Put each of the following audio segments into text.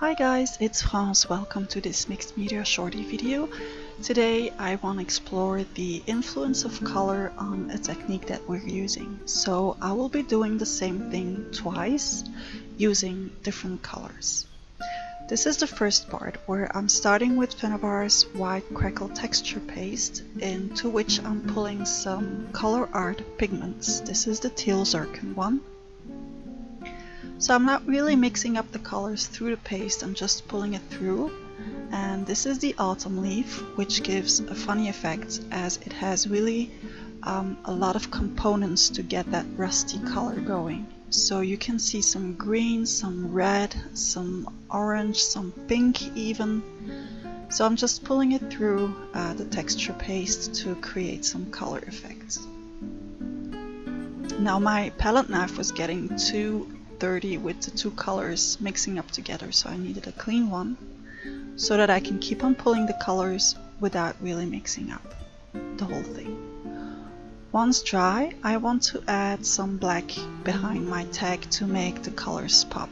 Hi guys, it's France. Welcome to this mixed media shorty video. Today I want to explore the influence of color on a technique that we're using. So I will be doing the same thing twice using different colors. This is the first part where I'm starting with Finalizing's white crackle texture paste, into which I'm pulling some color art pigments. This is the teal zircon one. So I'm not really mixing up the colors through the paste, I'm just pulling it through. And this is the autumn leaf, which gives a funny effect as it has really a lot of components to get that rusty color going. So you can see some green, some red, some orange, some pink even. So I'm just pulling it through the texture paste to create some color effects. Now my palette knife was getting too dirty with the two colors mixing up together, so I needed a clean one so that I can keep on pulling the colors without really mixing up the whole thing. Once dry, I want to add some black behind my tag to make the colors pop.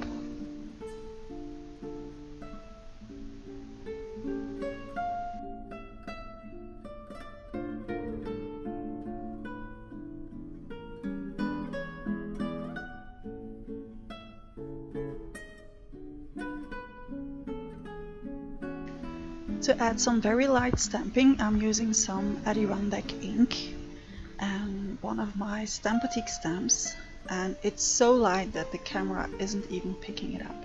To add some very light stamping, I'm using some Adirondack ink and one of my Stampatique stamps, and it's so light that the camera isn't even picking it up.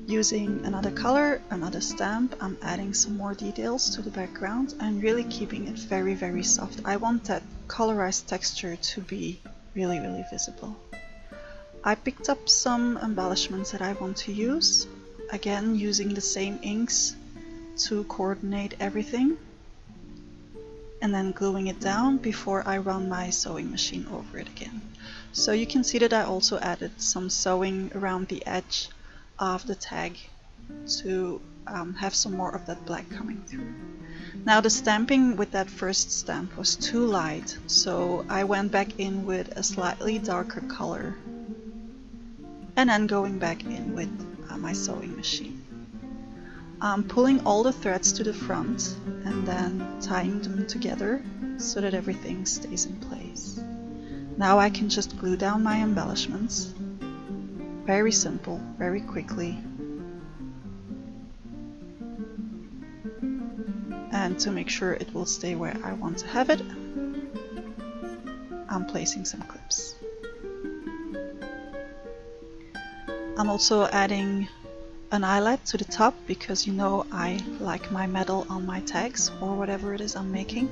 Using another color, another stamp, I'm adding some more details to the background and really keeping it very soft. I want that colorized texture to be really visible. I picked up some embellishments that I want to use, again using the same inks to coordinate everything, and then gluing it down before I run my sewing machine over it again. So you can see that I also added some sewing around the edge of the tag to have some more of that black coming through. Now the stamping with that first stamp was too light, so I went back in with a slightly darker color and then going back in with my sewing machine. I'm pulling all the threads to the front and then tying them together so that everything stays in place. Now I can just glue down my embellishments. Very simple, very quickly. And to make sure it will stay where I want to have it, I'm placing some clips. I'm also adding an eyelet to the top because you know I like my metal on my tags or whatever it is I'm making.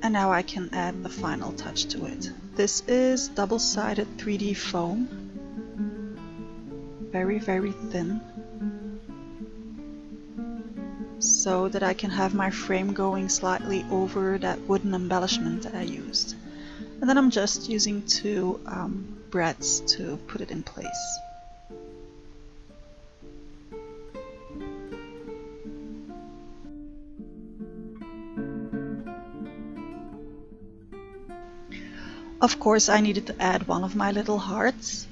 And now I can add the final touch to it. This is double-sided 3D foam, very thin, so that I can have my frame going slightly over that wooden embellishment that I used. And then I'm just using two brads to put it in place. Of course, I needed to add one of my little hearts,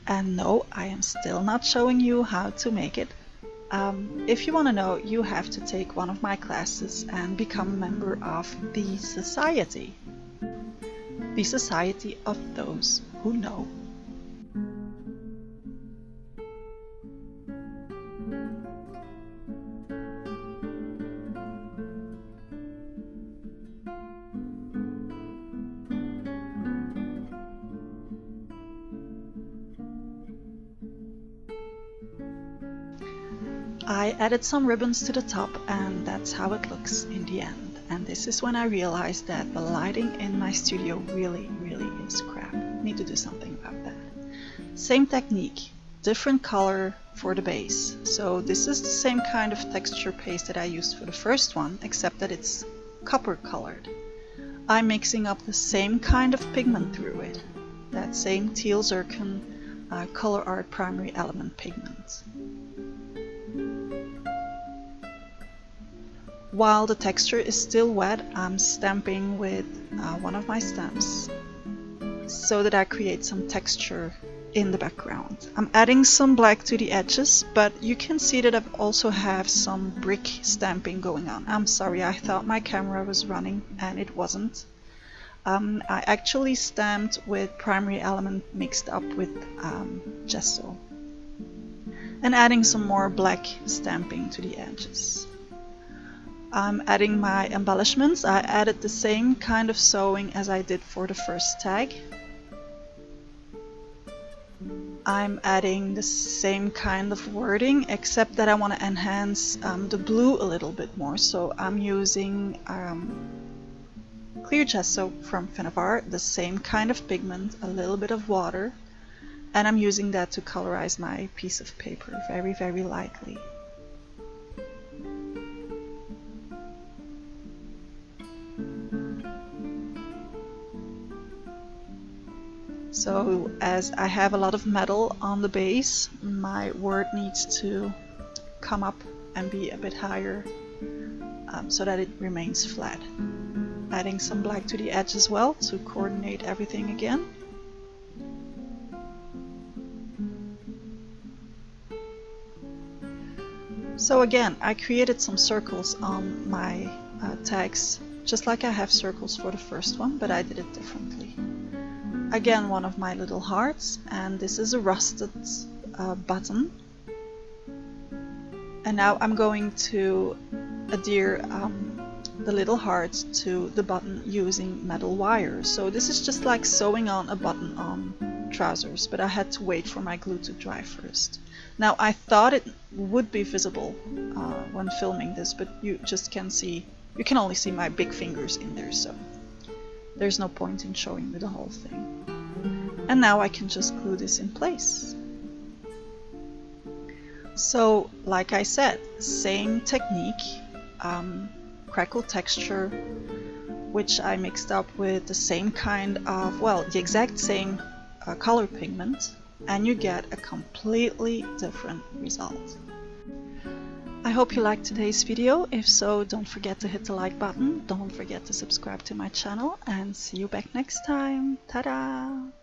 and no, I am still not showing you how to make it. If you want to know, you have to take one of my classes and become a member of the society. The Society of Those Who Know. I added some ribbons to the top, and that's how it looks in the end. And this is when I realized that the lighting in my studio really is crap. Need to do something about that. Same technique, different color for the base. So this is the same kind of texture paste that I used for the first one, except that it's copper colored. I'm mixing up the same kind of pigment through it, that same teal zircon color art primary element pigment. While the texture is still wet, I'm stamping with one of my stamps so that I create some texture in the background. I'm adding some black to the edges, but you can see that I also have some brick stamping going on. I'm sorry, I thought my camera was running and it wasn't. I actually stamped with primary element mixed up with gesso. And adding some more black stamping to the edges. I'm adding my embellishments. I added the same kind of sewing as I did for the first tag. I'm adding the same kind of wording, except that I want to enhance the blue a little bit more. So I'm using clear gesso from Finalizing, the same kind of pigment, a little bit of water, and I'm using that to colorize my piece of paper very, very lightly. So as I have a lot of metal on the base, my word needs to come up and be a bit higher so that it remains flat. Adding some black to the edge as well to coordinate everything again. So again, I created some circles on my tags, just like I have circles for the first one, but I did it differently. Again, one of my little hearts, and this is a rusted button. And now I'm going to adhere the little heart to the button using metal wire. So this is just like sewing on a button on trousers, but I had to wait for my glue to dry first. Now I thought it would be visible when filming this, but you just can see, you can only see my big fingers in there, so there's no point in showing you the whole thing. And now I can just glue this in place. So, like I said, same technique, crackle texture, which I mixed up with the same kind of, well, the exact same color pigment, and you get a completely different result. I hope you liked today's video. If so, don't forget to hit the like button, don't forget to subscribe to my channel, and see you back next time. Ta-da!